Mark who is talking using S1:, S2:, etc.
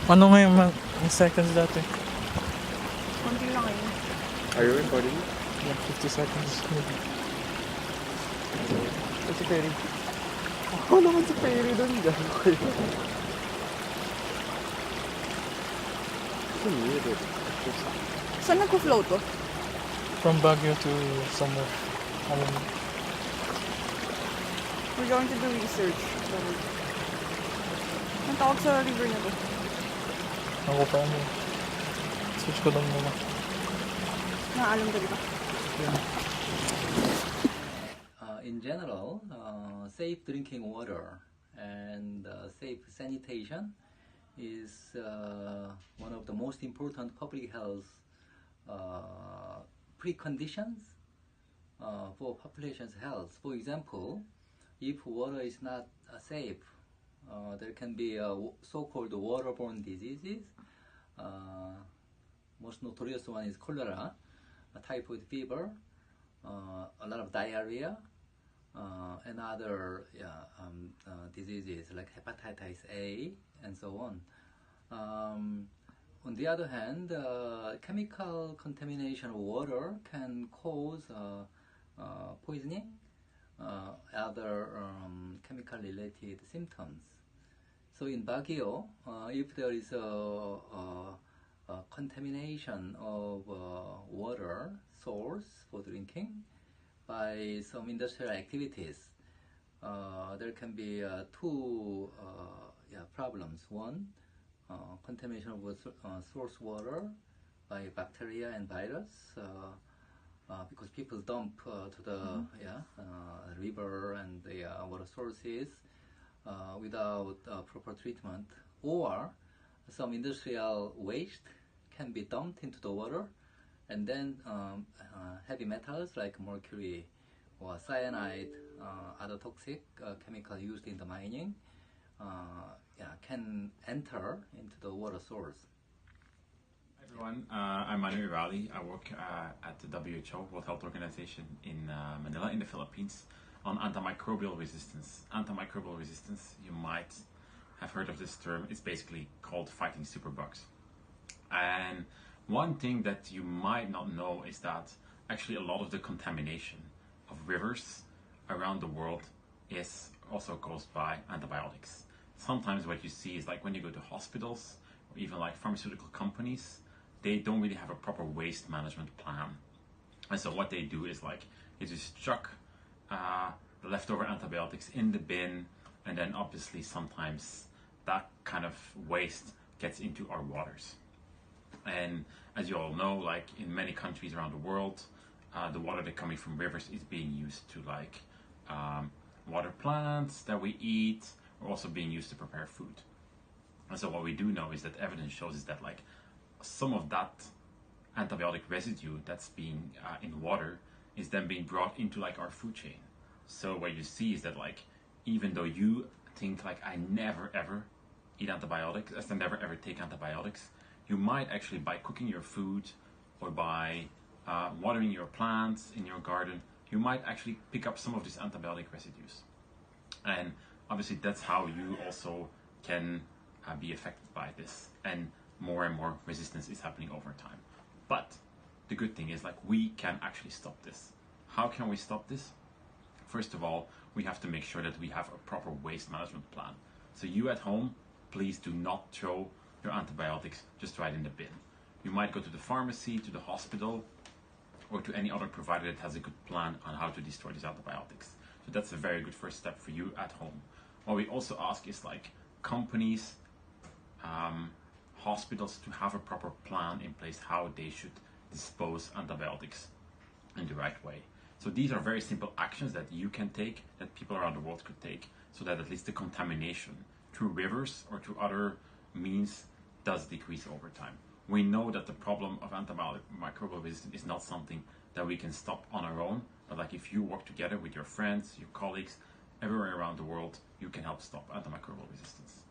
S1: Ano nga yung seconds dati?
S2: Konti lang yun.
S3: Are you recording?
S1: Yeah, 50 seconds.
S3: Si Perry. Ako naman si Perry doon. Gano'n ko yun. Weird.
S2: Saan nagko-flow to?
S1: From Baguio to somewhere. I don't know.
S2: We're going to do research. Ang tawag sa river na to?
S1: Ako pa ano. Search ko lang muna.
S2: Naalam ka diba?
S4: In general, safe drinking water and safe sanitation is one of the most important public health preconditions for population's health. For example, if water is not safe, there can be so-called waterborne diseases. Most notorious one is cholera, typhoid fever, a lot of diarrhea, and other diseases like hepatitis A and so on. On the other hand, chemical contamination of water can cause poisoning, other chemical related symptoms. So in Baguio, if there is a contamination of water source for drinking by some industrial activities, there can be two problems. One, contamination of source water by bacteria and virus, because people dump to the river and the water sources without proper treatment, or some industrial waste can be dumped into the water, and then heavy metals like mercury or cyanide, other toxic chemical used in the mining, can enter into the water source.
S5: Hi everyone, I'm Manu Irali. I work at the WHO, World Health Organization in Manila in the Philippines on antimicrobial resistance. Antimicrobial resistance, you might have heard of this term. It's basically called fighting superbugs. And one thing that you might not know is that actually a lot of the contamination of rivers around the world is also caused by antibiotics. Sometimes what you see is like when you go to hospitals or even like pharmaceutical companies, they don't really have a proper waste management plan. And so what they do is like they just chuck the leftover antibiotics in the bin, and then obviously sometimes that kind of waste gets into our waters. And as you all know, like in many countries around the world, the water that coming from rivers is being used to like water plants that we eat, or also being used to prepare food. And so what we do know is that evidence shows is that like some of that antibiotic residue that's being in water is then being brought into like our food chain. So what you see is that like even though you think like I never ever eat antibiotics, I never ever take antibiotics, you might actually by cooking your food or by watering your plants in your garden, you might actually pick up some of these antibiotic residues. And obviously that's how you also can be affected by this, and more resistance is happening over time. But the good thing is like we can actually stop this. How can we stop this? First of all, we have to make sure that we have a proper waste management plan. So you at home, please do not throw your antibiotics just right in the bin. You might go to the pharmacy, to the hospital, or to any other provider that has a good plan on how to destroy these antibiotics. So that's a very good first step for you at home. What we also ask is like companies, hospitals to have a proper plan in place how they should dispose antibiotics in the right way. So these are very simple actions that you can take, that people around the world could take, so that at least the contamination through rivers or through other means does decrease over time. We know that the problem of antimicrobial resistance is not something that we can stop on our own, but like if you work together with your friends, your colleagues, everywhere around the world, you can help stop antimicrobial resistance.